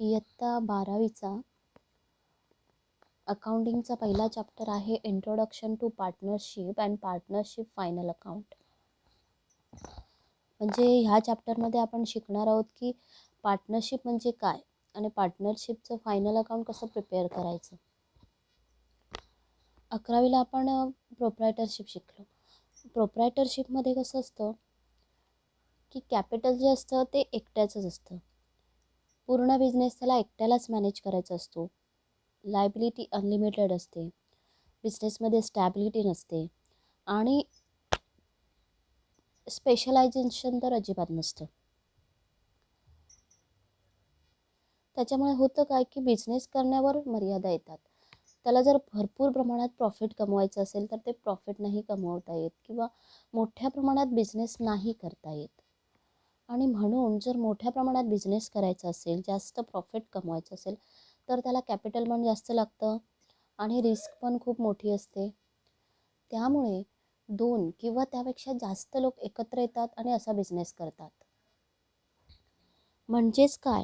इयत्ता 12वीचा अकाउंटिंगचा पहिला चॅप्टर आहे introduction to partnership and partnership final account. म्हणजे ह्या चॅप्टरमध्ये आपण शिकणार आहोत की पार्टनरशिप म्हणजे काय आणि पार्टनरशिपचं फायनल अकाउंट कसं प्रिपेअर करायचं. 11वीला आपण प्रोप्रायटरशिप शिकलो. प्रोप्रायटरशिपमध्ये कसं असतं की कॅपिटल जे असतं ते एकट्याचंच असतं. पूर्ण बिझनेस त्याला एकट्यालाच मॅनेज करायचा असतो. लायबिलिटी अनलिमिटेड असते. बिझनेसमध्ये स्टॅबिलिटी नसते आणि स्पेशलायझेशन तर अजिबात नसतं. त्याच्यामुळे होतं काय की बिझनेस करण्यावर मर्यादा येतात. त्याला जर भरपूर प्रमाणात प्रॉफिट कमवायचं असेल तर ते प्रॉफिट नाही कमवता येत किंवा मोठ्या प्रमाणात बिझनेस नाही करता येत. आणि म्हणून जर मोठ्या प्रमाणात बिझनेस करायचा असेल, जास्त प्रॉफिट कमवायचं असेल तर त्याला कॅपिटल पण जास्त लागतं आणि रिस्क पण खूप मोठी असते. त्यामुळे 2 किंवा त्यापेक्षा जास्त लोक एकत्र येतात आणि असा बिझनेस करतात. म्हणजेच काय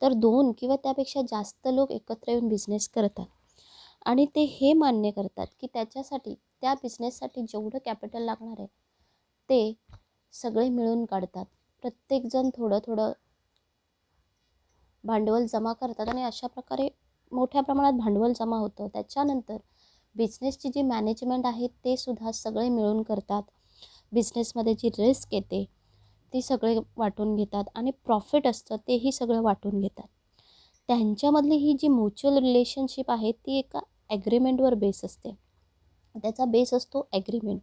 तर 2 किंवा त्यापेक्षा जास्त लोक एकत्र येऊन बिझनेस करतात आणि ते हे मान्य करतात की त्याच्यासाठी त्या बिझनेससाठी जेवढं कॅपिटल लागणार आहे ते सगळे मिळून काढतात. प्रत्येकजण थोडं थोडं भांडवल जमा करतात आणि अशा प्रकारे मोठ्या प्रमाणात भांडवल जमा होतं. त्याच्यानंतर बिझनेसची जी मॅनेजमेंट आहे ते सुद्धा सगळे मिळून करतात. बिझनेसमध्ये जी रिस्क येते ती सगळे वाटून घेतात आणि प्रॉफिट असतं तेही सगळं वाटून घेतात. त्यांच्यामधली ही जी म्युच्युअल रिलेशनशिप आहे ती एका ॲग्रीमेंटवर बेस असते. त्याचा बेस असतो ॲग्रीमेंट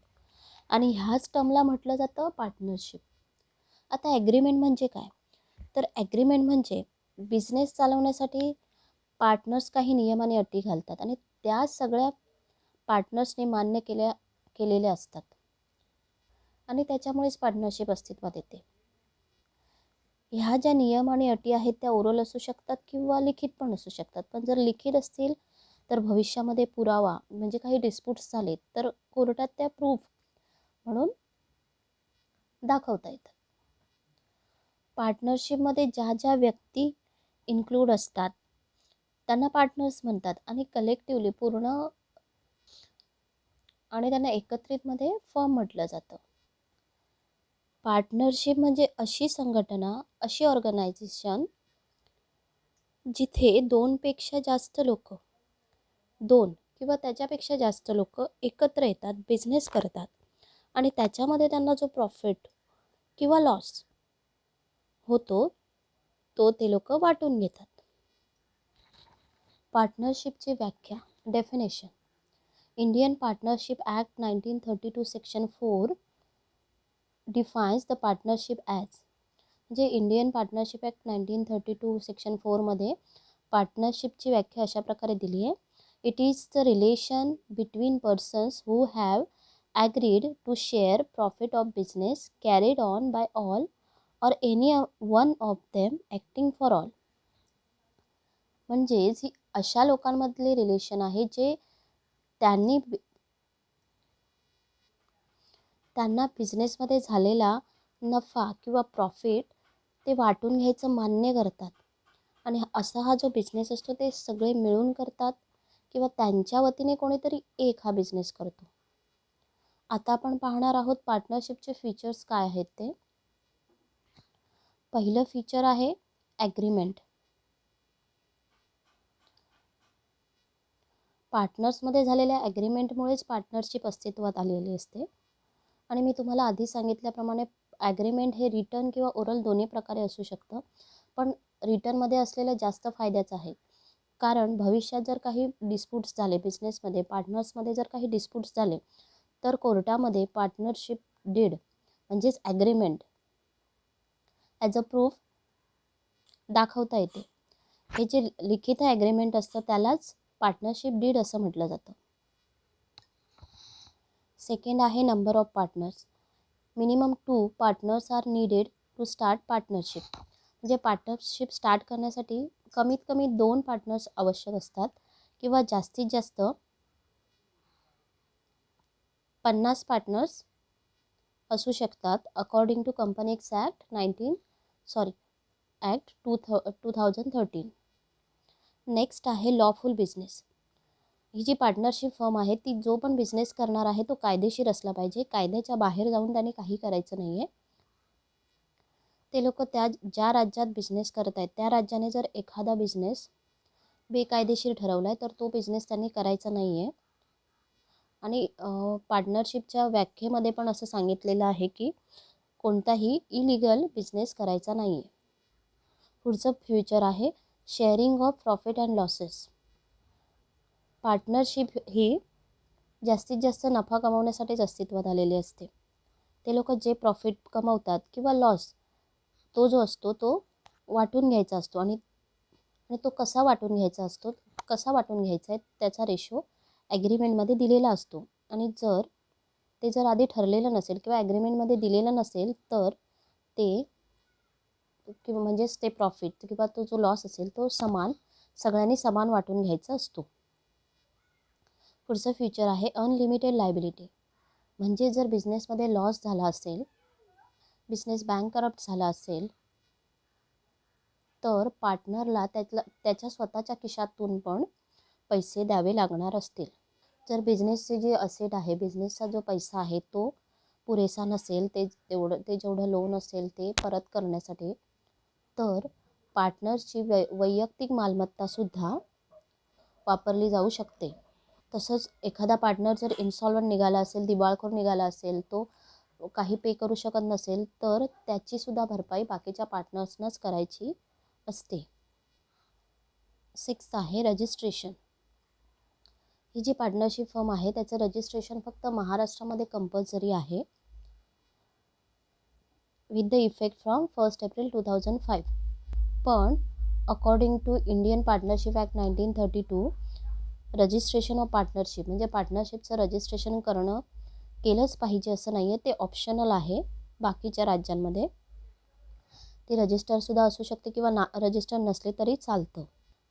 आणि ह्याच टर्मला म्हटलं जातं पार्टनरशिप. आता ॲग्रीमेंट म्हणजे काय तर ॲग्रीमेंट म्हणजे बिझनेस चालवण्यासाठी पार्टनर्स काही नियम आणि अटी घालतात आणि त्या सगळ्या पार्टनर्सने मान्य केलेल्या असतात आणि त्याच्यामुळेच पार्टनरशिप अस्तित्वात येते. ह्या ज्या नियम आणि अटी आहेत त्या ओरल असू शकतात किंवा लिखित पण असू शकतात. पण जर लिखित असतील तर भविष्यामध्ये पुरावा म्हणजे काही डिस्प्यूट्स झाले तर कोर्टात त्या प्रूफ म्हणून दाखवता येतात. पार्टनरशिपमध्ये ज्या ज्या व्यक्ती इन्क्लूड असतात त्यांना पार्टनर्स म्हणतात आणि कलेक्टिवली पूर्ण आणि त्यांना एकत्रितमध्ये फर्म म्हटलं जातं. पार्टनरशिप म्हणजे अशी संघटना, अशी ऑर्गनायझेशन जिथे 2 किंवा त्याच्यापेक्षा जास्त लोक एकत्र येतात, बिझनेस करतात आणि त्याच्यामध्ये त्यांना जो प्रॉफिट किंवा लॉस होतो तो ते लोक वाटून घेतात. पार्टनरशिपची व्याख्या definition. Indian partnership act 1932 section 4 defines the partnership as. म्हणजे इंडियन पार्टनरशिप ॲक्ट 1932 सेक्शन 4मध्ये पार्टनरशिपची व्याख्या अशा प्रकारे दिली आहे. It is the relation between persons who have agreed to share profit of business carried on by all or any one of them acting for all. म्हणजेच ही अशा लोकांमधले रिलेशन आहे जे त्यांना बिझनेसमध्ये झालेला नफा किंवा प्रॉफिट ते वाटून घ्यायचं मान्य करतात आणि असा हा जो बिझनेस असतो ते सगळे मिळून करतात किंवा त्यांच्या वतीने कोणीतरी एक हा बिझनेस करतो. आता आपण पाहणार आहोत पार्टनरशिपचे फीचर्स काय आहेत ते. पहिलं फीचर आहे ॲग्रीमेंट. पार्टनर्समध्ये झालेल्या ॲग्रीमेंटमुळेच पार्टनरशिप अस्तित्वात आलेली असते आणि मी तुम्हाला आधी सांगितल्याप्रमाणे ॲग्रीमेंट हे रिटन किंवा ओरल दोन्ही प्रकारे असू शकतं. पण रिटनमध्ये असलेलं जास्त फायद्याचं आहे कारण भविष्यात जर काही डिस्प्यूट्स झाले बिझनेसमध्ये पार्टनर्समध्ये जर काही डिस्प्यूट्स झाले तर कोर्टामध्ये पार्टनरशिप डीड म्हणजेच ॲग्रीमेंट ॲज अ प्रूफ दाखवता येते. हे जे लिखित ॲग्रीमेंट असतं त्यालाच पार्टनरशिप डीड असं म्हटलं जातं. सेकंड आहे number of partners. Minimum 2 partners are needed to start partnership. म्हणजे पार्टनरशिप स्टार्ट करण्यासाठी कमीत कमी 2 पार्टनर्स आवश्यक असतात किंवा जास्तीत जास्त 50 पार्टनर्स असू शकतात according to company act act 2013. Next आहे लॉफुल बिझनेस. ही जी पार्टनरशिप फर्म आहे ती जो पण बिझनेस करणार आहे तो कायदेशीर असला पाहिजे. कायद्याच्या बाहेर जाऊन त्याने काही करायचं नाही आहे. ते लोक ज्या राज्यात बिझनेस करत आहेत त्या राज्याने जर एखादा बिझनेस बेकायदेशीर ठरवला आहे तर तो बिझनेस त्यांनी करायचा नाही आहे. आणि पार्टनरशिपच्या व्याख्येमध्ये पण असं सांगितलेलं आहे की कोणताही इलिगल बिझनेस करायचा नाही आहे. पुढचं फ्युचर आहे sharing of profit and losses. Partnership ही जास्तीत जास्त नफा कमवण्यासाठीच अस्तित्वात आलेली असते. ते लोक जे प्रॉफिट कमवतात किंवा लॉस तो जो असतो तो वाटून घ्यायचा असतो. आणि तो कसा वाटून घ्यायचा आहे त्याचा रेशो ॲग्रीमेंटमध्ये दिलेला असतो. आणि जर आधी ठरलेलं नसेल किंवा ॲग्रीमेंटमध्ये दिलेलं नसेल तर ते किंवा म्हणजेच ते प्रॉफिट किंवा तो जो लॉस असेल तो सगळ्यांनी समान वाटून घ्यायचा असतो. पुढचं फीचर आहे अनलिमिटेड लायबिलिटी. म्हणजे जर बिझनेसमध्ये लॉस झाला असेल, बिझनेस बँकरप्ट झाला असेल तर पार्टनरला त्याच्या स्वतःच्या खिशातून पण पैसे द्यावे लागणार असतील. जर बिझनेसचे जे असेट आहे, बिझनेसचा जो पैसा आहे तो पुरेसा नसेल, ते जेवढं लोन असेल ते परत करण्यासाठी, तर पार्टनर्सची वैयक्तिक मालमत्तासुद्धा वापरली जाऊ शकते. तसंच एखादा पार्टनर जर इन्सॉल्वंट निघाला असेल, दिवाळखोर निघाला असेल, तो काही पे करू शकत नसेल तर त्याचीसुद्धा भरपाई बाकीच्या पार्टनर्सनाच करायची असते. 6 आहे रजिस्ट्रेशन. ही जी पार्टनरशिप फर्म आहे त्याचं रजिस्ट्रेशन फक्त महाराष्ट्रामध्ये कंपल्सरी आहे with the effect from 1 April 2005. पण according to Indian partnership act 1932 registration of partnership म्हणजे पार्टनरशिपचं रजिस्ट्रेशन केलंच पाहिजे असं नाही आहे. ते ऑप्शनल आहे. बाकीच्या राज्यांमध्ये ते रजिस्टरसुद्धा असू शकते किंवा रजिस्टर नसले तरी चालतं.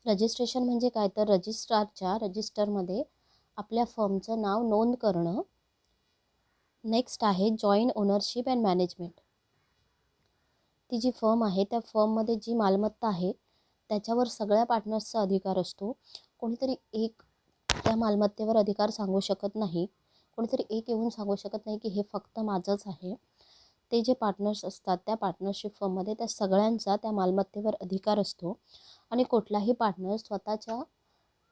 रजिस्ट्रेशन म्हणजे काय तर रजिस्ट्रारच्या रजिस्टरमध्ये आपल्या फर्मचं नाव नोंद करणं. नेक्स्ट आहे जॉईंट ओनरशिप अँड मॅनेजमेंट. ती जी फर्म आहे त्या फर्ममध्ये जी मालमत्ता आहे त्याच्यावर सगळ्या पार्टनर्सचा अधिकार असतो. कोणीतरी एक त्या मालमत्तेवर अधिकार सांगू शकत नाही. कोणीतरी एक येऊन सांगू शकत नाही की हे फक्त माझंच आहे. ते जे पार्टनर्स असतात त्या पार्टनरशिप फर्ममध्ये त्या सगळ्यांचा त्या मालमत्तेवर अधिकार असतो. आणि कुठलाही पार्टनर स्वतःच्या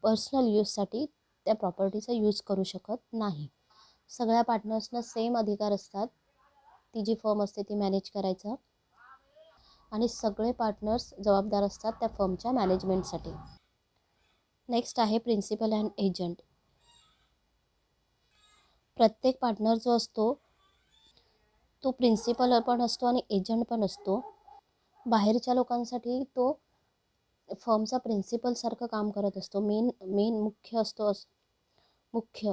पर्सनल यूजसाठी त्या प्रॉपर्टीचा यूज करू शकत नाही. सगळ्या पार्टनर्सना सेम अधिकार असतात ती जी फर्म असते ती मॅनेज करायचा. आणि सगळे पार्टनर्स जबाबदार असतात त्या फर्मच्या मॅनेजमेंटसाठी. नेक्स्ट आहे प्रिन्सिपल अँड एजंट. प्रत्येक पार्टनर जो असतो तो प्रिन्सिपल पण असतो आणि एजंट पण असतो. बाहेरच्या लोकांसाठी तो फर्मचा प्रिन्सिपलसारखं काम करत असतो. मेन मुख्य असतो. मुख्य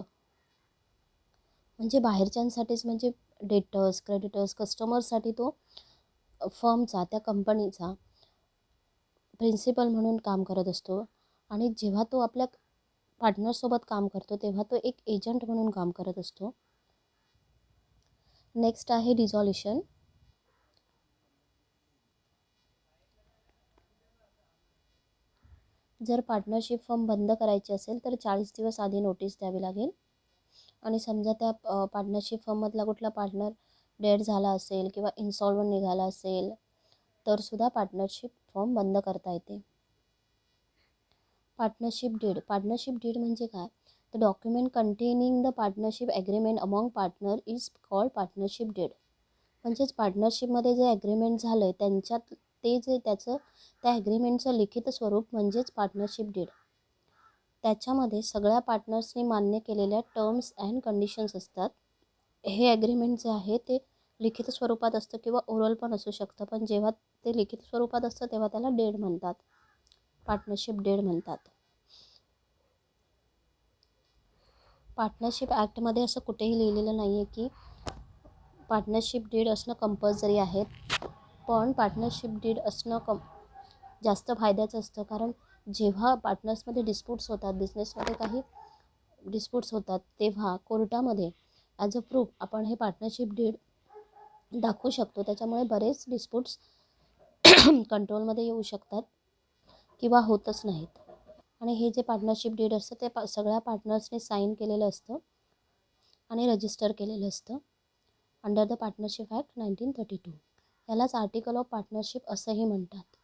म्हणजे बाहेरच्यांसाठीच म्हणजे डेटर्स, क्रेडिटर्स, कस्टमर्ससाठी तो फर्मचा त्या कंपनीचा प्रिन्सिपल म्हणून काम करत असतो. आणि जेव्हा तो आपल्या पार्टनरसोबत काम करतो तेव्हा तो एक एजंट म्हणून काम करत असतो. नेक्स्ट आहे डिझॉल्युशन. जर पार्टनरशिप फर्म बंद करायची असेल तर 40 दिवस आधी नोटीस द्यावी लागेल. आणि समजा त्या पार्टनरशिप फर्ममधला कुठला पार्टनर डेड झाला असेल किंवा इन्सॉल्वंट निघाला असेल तर सुद्धा पार्टनरशिप फर्म बंद करता येते. पार्टनरशिप डीड म्हणजे काय? The document containing the partnership agreement among partner is called partnership deed. म्हणजेच पार्टनरशिपमध्ये जे ॲग्रीमेंट झालं आहे त्यांच्यात त्या ॲग्रीमेंटचं लिखित स्वरूप म्हणजेच पार्टनरशिप डीड. त्याच्यामध्ये सगळ्या पार्टनर्सनी मान्य केलेल्या टर्म्स अँड कंडिशन्स असतात. हे ॲग्रीमेंट जे आहे ते लिखित स्वरूपात असतं किंवा ओरल पण असू शकतं. पण जेव्हा ते लिखित स्वरूपात असतं तेव्हा त्याला डेड म्हणतात, पार्टनरशिप डेड म्हणतात. पार्टनरशिप ॲक्टमध्ये असं कुठेही लिहिलेलं नाही आहे की पार्टनरशिप डीड असणं कंपल्सरी आहे. पण पार्टनरशिप डीड असणं जास्त फायद्याचं असतं. कारण जेव्हा पार्टनर्समध्ये डिस्प्यूट्स होतात, बिझनेसमध्ये काही डिस्प्यूट्स होतात तेव्हा कोर्टामध्ये ॲज अ प्रूफ आपण हे पार्टनरशिप डीड दाखवू शकतो. त्याच्यामुळे बरेच डिस्प्यूट्स कंट्रोलमध्ये येऊ शकतात किंवा होतच नाहीत. आणि हे जे पार्टनरशिप डीड असतं ते सगळ्या पार्टनर्सने साईन केलेलं असतं आणि रजिस्टर केलेलं असतं अंडर द पार्टनरशिप ॲक्ट 1932. यालाच आर्टिकल ऑफ पार्टनरशिप असंही म्हणतात.